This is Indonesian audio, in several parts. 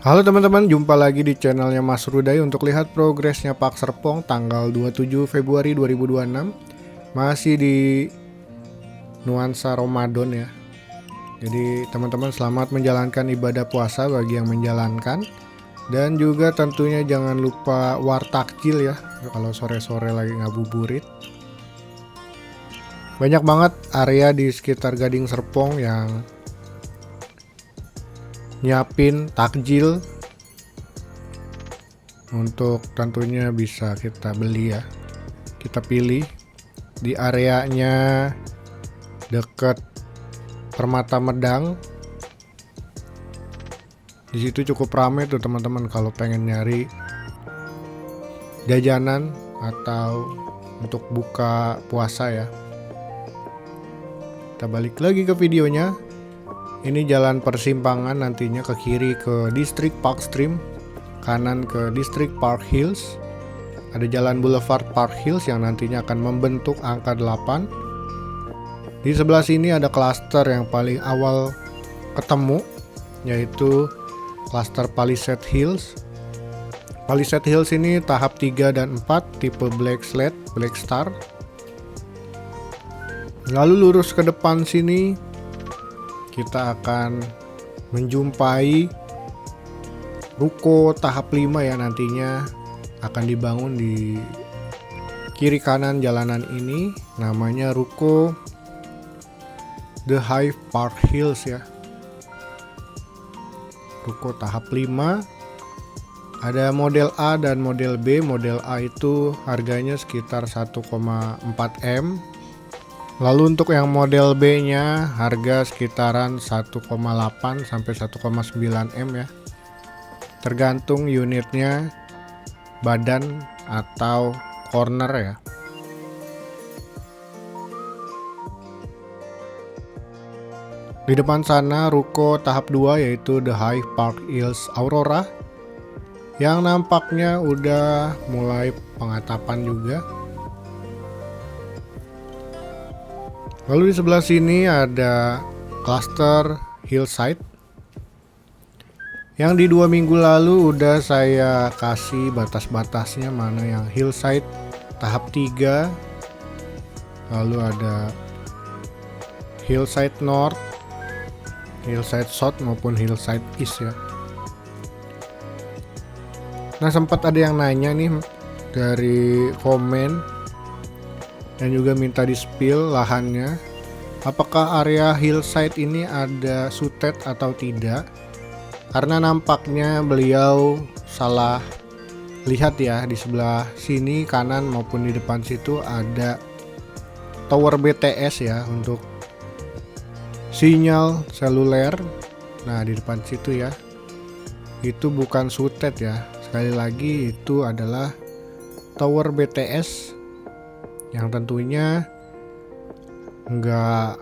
Halo teman-teman, jumpa lagi di channelnya Mas Ruday untuk lihat progresnya Pak Serpong tanggal 27 Februari 2026. Masih di nuansa Ramadan ya. Jadi teman-teman selamat menjalankan ibadah puasa bagi yang menjalankan. Dan juga tentunya jangan lupa wartakjil ya kalau sore-sore lagi ngabuburit. Banyak banget area di sekitar Gading Serpong yang nyiapin takjil untuk tentunya bisa kita beli ya. Kita pilih di areanya deket Permata Medang. Di situ cukup ramai tuh teman-teman kalau pengen nyari jajanan atau untuk buka puasa ya. Kita balik lagi ke videonya. Ini jalan persimpangan, nantinya ke kiri ke Distrik Park Stream, kanan ke Distrik Park Hills. Ada jalan Boulevard Park Hills yang nantinya akan membentuk angka 8. Di sebelah sini ada klaster yang paling awal ketemu, yaitu klaster Palisade Hills. Palisade Hills ini tahap 3 dan 4, tipe Black Slate, Black Star. Lalu lurus ke depan sini kita akan menjumpai ruko tahap 5 ya, nantinya akan dibangun di kiri kanan jalanan ini, namanya ruko The Hive Park Hills ya. Ruko tahap 5. Ada model A dan model B. Model A itu harganya sekitar 1,4 M. Lalu untuk yang model B nya harga sekitaran 1,8 sampai 1,9 M ya. Tergantung unitnya, badan atau corner ya. Di depan sana ruko tahap 2 yaitu The Hive Park Hills Aurora, yang nampaknya udah mulai pengatapan juga. Lalu di sebelah sini ada klaster Hillside yang di 2 minggu lalu udah saya kasih batas-batasnya, mana yang Hillside tahap 3. Lalu ada Hillside North, Hillside South maupun Hillside East ya. Nah, sempat ada yang nanya nih dari komen dan juga minta di spill lahannya, apakah area Hillside ini ada sutet atau tidak, karena nampaknya beliau salah lihat ya. Di sebelah sini kanan maupun di depan situ ada tower BTS ya untuk sinyal seluler. Nah, di depan situ ya, itu bukan sutet ya. Sekali lagi, itu adalah tower BTS yang tentunya enggak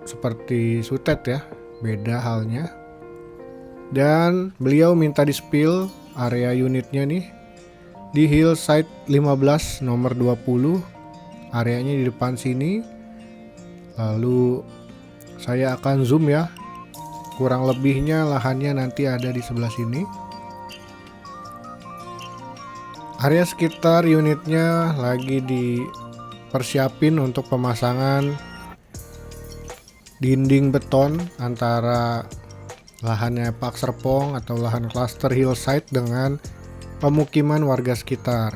seperti sutet ya, beda halnya. Dan beliau minta di spill area unitnya nih di Hillside 15 nomor 20, areanya di depan sini. Lalu saya akan zoom ya, kurang lebihnya lahannya nanti ada di sebelah sini. Area sekitar unitnya lagi dipersiapin untuk pemasangan dinding beton antara lahannya Pak Serpong atau lahan klaster Hillside dengan pemukiman warga sekitar.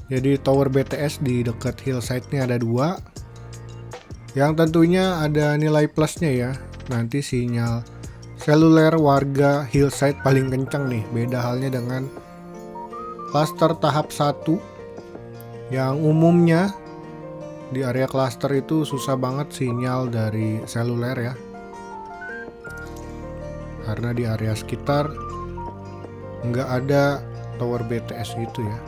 Jadi tower BTS di dekat Hillside ini ada 2, yang tentunya ada nilai plusnya ya. Nanti sinyal seluler warga Hillside paling kencang nih, beda halnya dengan klaster tahap 1 yang umumnya di area klaster itu susah banget sinyal dari seluler ya, karena di area sekitar nggak ada tower BTS gitu ya.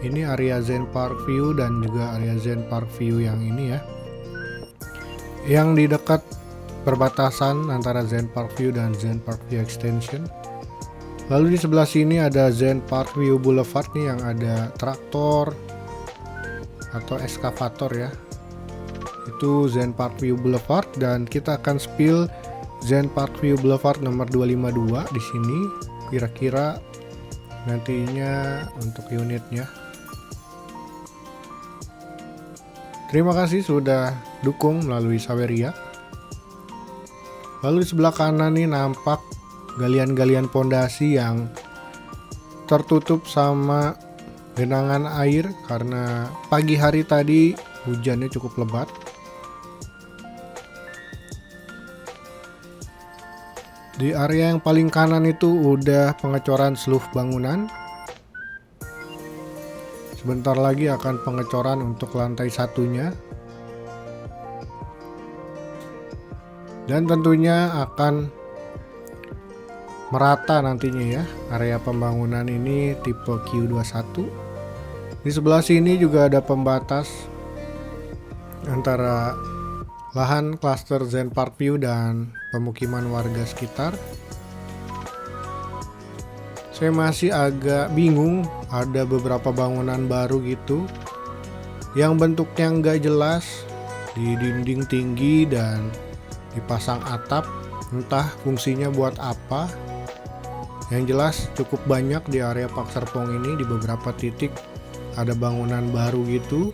Ini area Zen Park View dan juga area Zen Park View yang ini ya, yang di dekat perbatasan antara Zen Park View dan Zen Park View Extension. Lalu di sebelah sini ada Zen Park View Boulevard nih, yang ada traktor atau eskavator ya. Itu Zen Park View Boulevard, dan kita akan spill Zen Parkview Boulevard nomor 252 di sini kira-kira nantinya untuk unitnya. Terima kasih sudah dukung melalui Saweria. Lalu di sebelah kanan nih nampak galian-galian pondasi yang tertutup sama genangan air karena pagi hari tadi hujannya cukup lebat. Di area yang paling kanan itu udah pengecoran seluruh bangunan. Sebentar lagi akan pengecoran untuk lantai satunya. Dan tentunya akan merata nantinya ya area pembangunan ini tipe Q21. Di sebelah sini juga ada pembatas antara lahan klaster Zen Parkview dan pemukiman warga sekitar. Saya masih agak bingung, ada beberapa bangunan baru gitu yang bentuknya nggak jelas, di dinding tinggi dan dipasang atap, entah fungsinya buat apa. Yang jelas cukup banyak di area Pak Serpong ini, di beberapa titik ada bangunan baru gitu.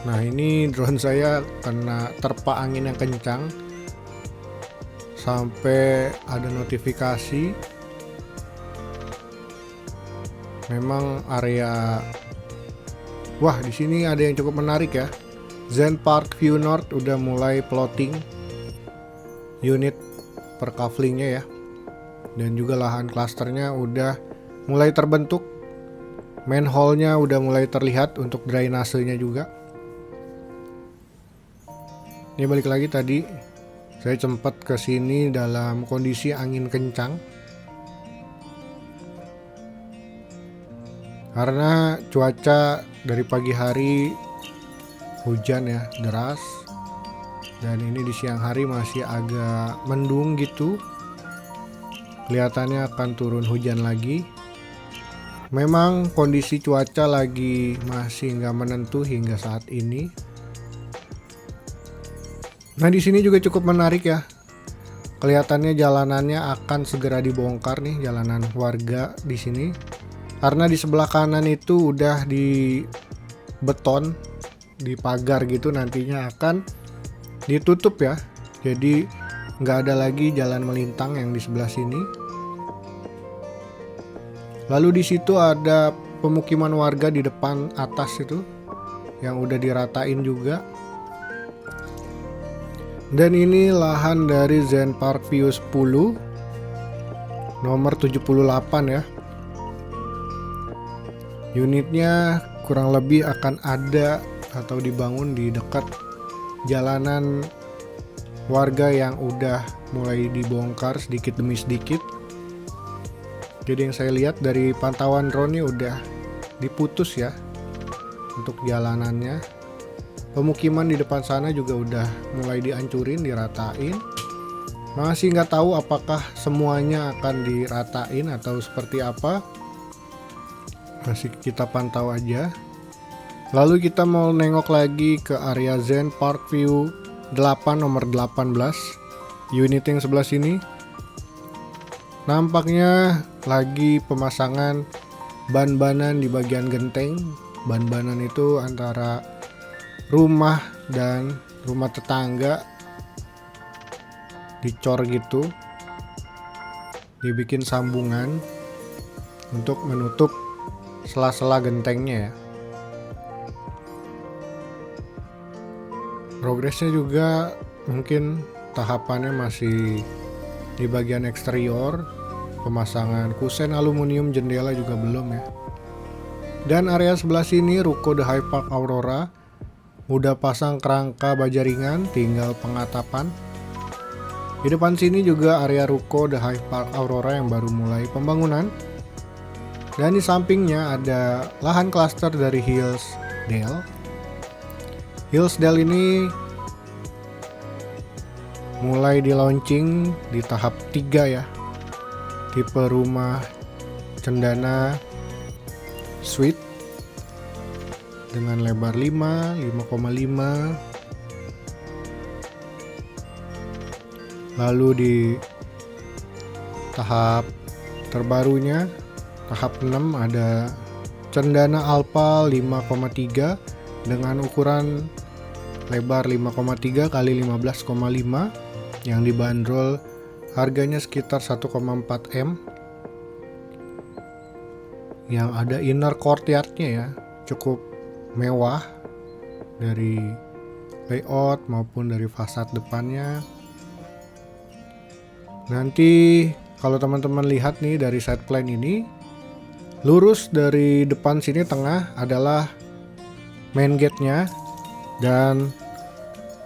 Nah ini drone saya kena terpa angin yang kencang sampai ada notifikasi. Memang area, wah di sini ada yang cukup menarik ya. Zen Parkview North udah mulai plotting unit per kavlingnya ya, dan juga lahan klasternya udah mulai terbentuk. Manhole-nya udah mulai terlihat untuk drainasenya juga. Ini balik lagi tadi saya sempat ke sini dalam kondisi angin kencang karena cuaca dari pagi hari hujan ya, deras, dan ini di siang hari masih agak mendung gitu. Kelihatannya akan turun hujan lagi. Memang kondisi cuaca lagi masih nggak menentu hingga saat ini. Nah di sini juga cukup menarik ya. Kelihatannya jalanannya akan segera dibongkar nih, jalanan warga di sini. Karena di sebelah kanan itu udah di beton, di pagar gitu, nantinya akan ditutup ya. Jadi nggak ada lagi jalan melintang yang di sebelah sini. Lalu di situ ada pemukiman warga di depan atas itu yang udah diratain juga. Dan ini lahan dari Zen Parkview 10 nomor 78 ya. Unitnya kurang lebih akan ada atau dibangun di dekat jalanan warga yang udah mulai dibongkar sedikit demi sedikit. Jadi yang saya lihat dari pantauan drone ini udah diputus ya untuk jalanannya. Pemukiman di depan sana juga udah mulai dihancurin, diratain. Masih nggak tahu apakah semuanya akan diratain atau seperti apa. Masih kita pantau aja. Lalu kita mau nengok lagi ke area Zen Parkview 8 nomor 18. Unit yang sebelah sini. Nampaknya lagi pemasangan ban-banan di bagian genteng. Ban-banan itu antara rumah dan rumah tetangga dicor gitu, dibikin sambungan untuk menutup sela-sela gentengnya ya. Progresnya juga mungkin tahapannya masih di bagian eksterior, pemasangan kusen aluminium jendela juga belum ya. Dan area sebelah sini ruko The High Park Aurora udah pasang kerangka baja ringan, tinggal pengatapan. Di depan sini juga area ruko The High Park Aurora yang baru mulai pembangunan. Dan di sampingnya ada lahan klaster dari Hillsdale. Hillsdale ini mulai di launching di tahap 3 ya. Tipe rumah cendana suite. dengan lebar 5, 5,5. Lalu di tahap terbarunya, tahap 6, ada cendana alpha 5,3 dengan ukuran lebar 5,3 kali 15,5 yang dibanderol harganya sekitar 1,4 M. Yang ada inner courtyardnya ya, cukup mewah dari layout maupun dari fasad depannya. Nanti kalau teman-teman lihat nih dari side plan ini, lurus dari depan sini tengah adalah main gate-nya, dan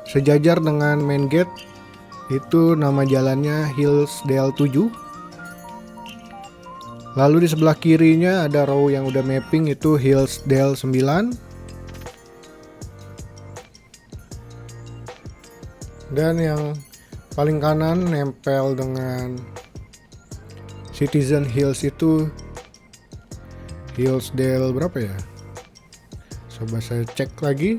sejajar dengan main gate itu nama jalannya Hillsdale 7. Lalu di sebelah kirinya ada row yang udah mapping, itu Hillsdale 9. Dan yang paling kanan nempel dengan Citizen Hills itu Hillsdale berapa ya? Coba saya cek lagi.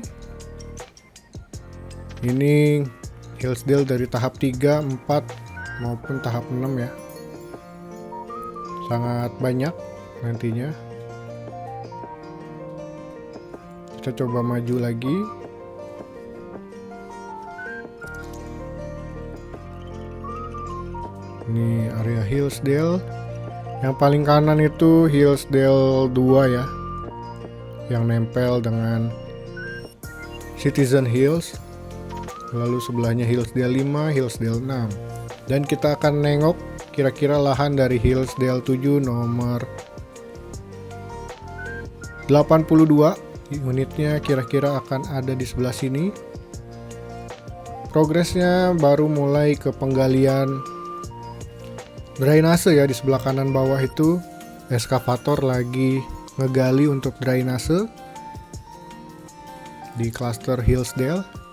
Ini Hillsdale dari tahap 3, 4 maupun tahap 6 ya. Sangat banyak nantinya. Kita coba maju lagi. Ini area Hillsdale. Yang paling kanan itu Hillsdale 2 ya, yang nempel dengan Citizen Hills. Lalu sebelahnya Hillsdale 5, Hillsdale 6. Dan kita akan nengok kira-kira lahan dari Hillsdale 7 nomor 82. Unitnya kira-kira akan ada di sebelah sini. Progresnya baru mulai ke penggalian drainase ya. Di sebelah kanan bawah itu eskavator lagi ngegali untuk drainase di cluster Hillsdale.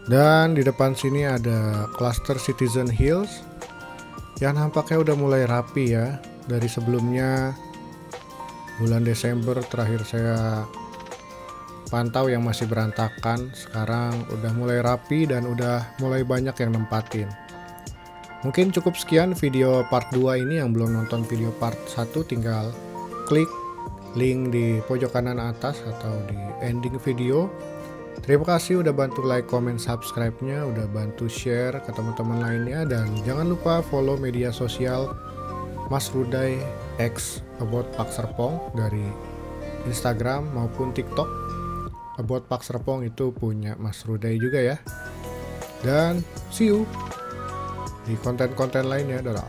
Dan di depan sini ada cluster Citizen Hills yang nampaknya udah mulai rapi ya. Dari sebelumnya bulan Desember terakhir saya pantau yang masih berantakan, sekarang udah mulai rapi dan udah mulai banyak yang nempatin. Mungkin cukup sekian video part 2 ini. Yang belum nonton video part 1 tinggal klik link di pojok kanan atas atau di ending video. Terima kasih udah bantu like, comment, subscribe-nya, udah bantu share ke teman-teman lainnya, dan jangan lupa follow media sosial Mas Ruday X About Pak Serpong dari Instagram maupun TikTok. About Pak Serpong itu punya Mas Ruday juga ya. Dan see you di konten-konten lainnya. Dadah.